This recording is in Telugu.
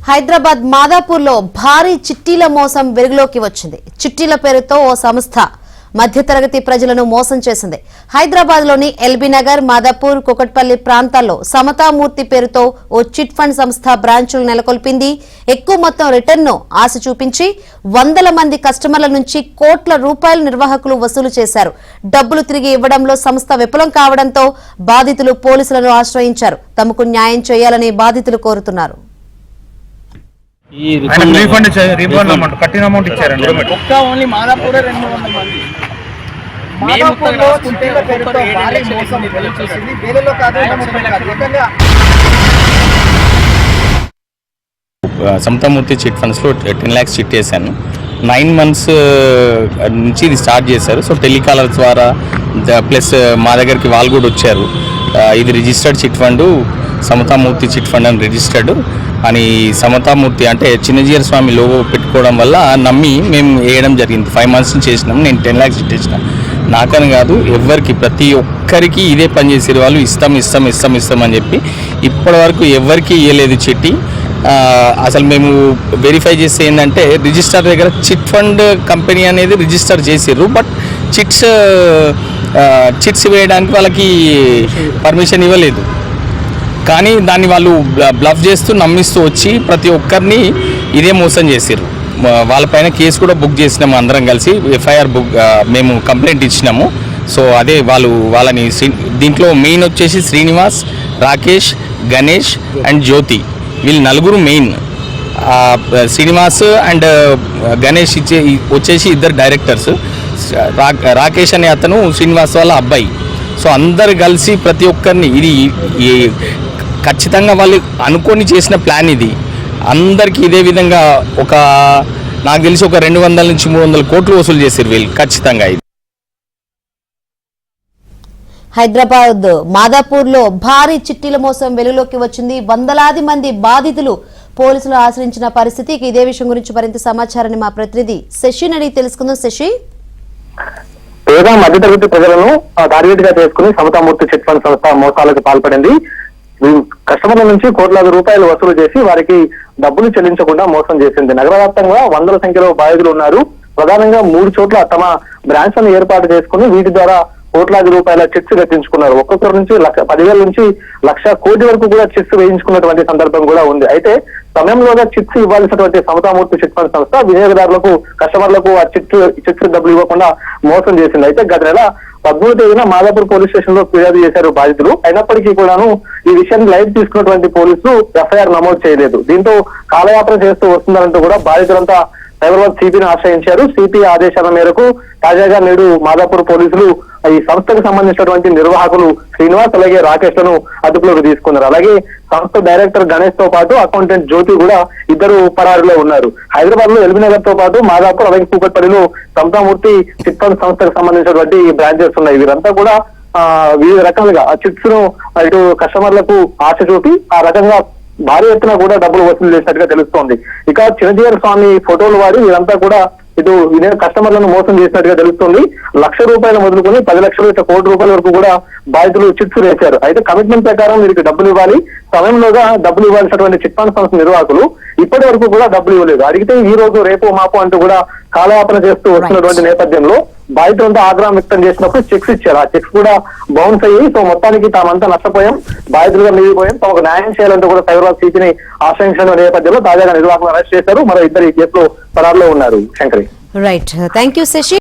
హైదరాబాద్ మాదాపూర్లో భారీ చిట్టీల మోసం వెలుగులోకి వచ్చింది. చిట్టీల పేరుతో ఓ సంస్థ మధ్యతరగతి ప్రజలను మోసం చేసింది. హైదరాబాద్లోని ఎల్బీ నగర్, మాదాపూర్, కుకట్పల్లి ప్రాంతాల్లో సమతామూర్తి పేరుతో ఓ చిట్ ఫండ్ సంస్థ బ్రాంచులు నెలకొల్పింది. ఎక్కువ మొత్తం రిటర్న్ను ఆశ చూపించి వందల మంది కస్టమర్ల నుంచి కోట్ల రూపాయల నిర్వాహకులు వసూలు చేశారు. డబ్బులు తిరిగి ఇవ్వడంలో సంస్థ విఫలం కావడంతో బాధితులు పోలీసులను ఆశ్రయించారు. తమకు న్యాయం చేయాలని బాధితులు కోరుతున్నారు. కట్టిన అమౌంట్ ఇచ్చారండి. ఓన్లీ మాదాపూరే 200 మంది మాదాపూర్లో చిట్టీల పేరుతో భారీ మోసం వెలుగుచూసింది. వేలలో కాదు, సమతామూర్తి చిట్ ఫండ్స్లో 10 lakhs చిట్ చేశాను. 9 months నుంచి ఇది స్టార్ట్ చేశారు. సో టెలికాలర్ ద్వారా ప్లస్ మా దగ్గరికి వాళ్ళు కూడా వచ్చారు. ఇది registered chit fund, Samathamurthy chit fund అని రిజిస్టర్డ్ అని. సమతామూర్తి అంటే చిన్నజీయర్ స్వామి లోగో పెట్టుకోవడం వల్ల నమ్మి మేము వేయడం జరిగింది. 5 months నుంచి చేసినాం. నేను 10 lakhs ఇచ్చేసిన. నాకని కాదు, ఎవరికి ప్రతి ఒక్కరికి ఇదే పని చేసేది. వాళ్ళు ఇస్తాం అని చెప్పి ఇప్పటి వరకు ఎవరికి ఇవ్వలేదు చిట్టి. అసలు మేము వెరిఫై చేస్తే ఏంటంటే రిజిస్టర్ దగ్గర చిట్ ఫండ్ కంపెనీ అనేది రిజిస్టర్ చేసారు. బట్ చిట్స్ వేయడానికి వాళ్ళకి పర్మిషన్ ఇవ్వలేదు. కానీ దాన్ని వాళ్ళు బ్లఫ్ చేస్తూ నమ్మిస్తూ వచ్చి ప్రతి ఒక్కరిని ఇదే మోసం చేసారు. వాళ్ళపైన కేసు కూడా బుక్ చేసినాము. అందరం కలిసి ఎఫ్ఐఆర్ మేము కంప్లైంట్ ఇచ్చినాము. సో అదే వాళ్ళని దీంట్లో మెయిన్ వచ్చేసి శ్రీనివాస్, రాకేష్, గణేష్ అండ్ జ్యోతి, వీళ్ళు నలుగురు మెయిన్. శ్రీనివాస్ అండ్ గణేష్ వచ్చేసి ఇద్దరు డైరెక్టర్స్. రాకేష్ అనే అతను శ్రీనివాస్ వాళ్ళ అబ్బాయి. సో అందరు కలిసి ప్రతి ఒక్కరిని ఇది ఖచ్చితంగా వాళ్ళు అనుకొని చేసిన ప్లాన్ ఇది. అందరికీ ఇదే విధంగా నాకు తెలిసి ఒక 200 నుంచి 300 కోట్లు వసూలు చేశారు వీళ్ళు ఖచ్చితంగా. ఇది హైదరాబాద్ మాదాపూర్లో భారీ చిట్టీల మోసం వెలుగులోకి వచ్చింది. వందలాది మంది బాధితులు పోలీసులు ఆశ్రయించిన పరిస్థితి. ఇదే విషయం గురించి మరింత సమాచారాన్ని మా ప్రతినిధి శశిని అడిగి తెలుసుకుందాం. శశి, పేద మధ్యతరగతి ప్రజలను టార్గెట్ గా చేసుకుని సమతామూర్తి చిట్ ఫండ్ సంస్థ మోసాలకు పాల్పడింది. కస్టమర్ల నుంచి కోట్లాది రూపాయలు వసూలు చేసి వారికి డబ్బులు చెల్లించకుండా మోసం చేసింది. నగర వ్యాప్తంగా వందల సంఖ్యలో బాధితులు ఉన్నారు. ప్రధానంగా 3 చోట్ల తమ బ్రాంచ్లను ఏర్పాటు చేసుకుని వీటి ద్వారా కోట్లాది రూపాయల చిట్స్ గట్టించుకున్నారు. ఒక్కొక్కరి నుంచి 10,000 నుంచి 1,00,000 కోటి వరకు కూడా చిట్స్ వేయించుకున్నటువంటి సందర్భం కూడా ఉంది. అయితే సమయంలోగా చిట్స్ ఇవ్వాల్సినటువంటి సమతామూర్తి చిట్ ఫండ్ సంస్థ వినియోగదారులకు, కస్టమర్లకు ఆ చిట్స్ డబ్బులు ఇవ్వకుండా మోసం చేసింది. అయితే గత నెల 13వ తేదీన మాదాపూర్ పోలీస్ స్టేషన్ లో ఫిర్యాదు చేశారు బాధితులు. అయినప్పటికీ కూడాను ఈ విషయాన్ని లైవ్ తీసుకున్నటువంటి పోలీసులు ఎఫ్ఐఆర్ నమోదు చేయలేదు. దీంతో కాలయాపన చేస్తూ వస్తుందంటూ కూడా బాధితులంతా సైబరాబాద్ సిపిని ఆశ్రయించారు. సిపి ఆదేశాల మేరకు తాజాగా నేడు మాదాపూర్ పోలీసులు ఈ సంస్థకు సంబంధించినటువంటి నిర్వాహకులు శ్రీనివాస్ అలాగే రాకేష్ లను అదుపులోకి తీసుకున్నారు. అలాగే సంస్థ డైరెక్టర్ గణేష్ తో పాటు అకౌంటెంట్ జ్యోతి కూడా ఇద్దరు పరారులో ఉన్నారు. హైదరాబాద్ లో ఎల్బీ నగర్ తో పాటు మాదాపూర్ అలాగే కూకట్పల్లిలో సమతామూర్తి చిట్ ఫండ్ సంస్థకు సంబంధించినటువంటి బ్రాంచెస్ ఉన్నాయి. వీరంతా కూడా వివిధ రకాలుగా ఆ చిట్స్ ను ఇటు కస్టమర్లకు ఆశ చూపి ఆ రకంగా భారీ ఎత్తున కూడా డబ్బులు వసూలు చేసినట్టుగా తెలుస్తోంది. ఇక చిన్నజీయర్ స్వామి ఫోటోలు వాడి వీరంతా కూడా ఇటు కస్టమర్లను మోసం చేసినట్టుగా తెలుస్తుంది. 1,00,000 రూపాయలు మొదలుకొని 10 లక్షలు ఇట్లా కోటి రూపాయల వరకు కూడా బాధితులు చిట్స్ వేశారు. అయితే కమిట్మెంట్ ప్రకారం వీరికి డబ్బులు ఇవ్వాలి, సమయంలోగా డబ్బులు ఇవ్వాల్సినటువంటి చిట్ ఫండ్ సంస్థ నిర్వాహకులు ఇప్పటి వరకు కూడా డబ్బులు ఇవ్వలేదు. అడిగితే ఈ రోజు రేపు మాపు అంటూ కూడా కాలయాపన చేస్తూ వస్తున్నటువంటి నేపథ్యంలో బాధితులంతా ఆగ్రహం వ్యక్తం చేసినప్పుడు చెక్స్ ఇచ్చారు. ఆ చెక్స్ కూడా బౌన్స్ అయ్యి సో మొత్తానికి తామంతా నష్టపోయాం, బాధితులుగా మిగిలిపోయాం, తమకు న్యాయం చేయాలంటూ కూడా సైబరాబాద్ సిపిని ఆశ్రయించిన నేపథ్యంలో తాజాగా నిర్వాహకులు అరెస్ట్ చేశారు. మరో ఇద్దరు ఈ కేసులో పరారులో ఉన్నారు. Shankari, right, thank you Shashi.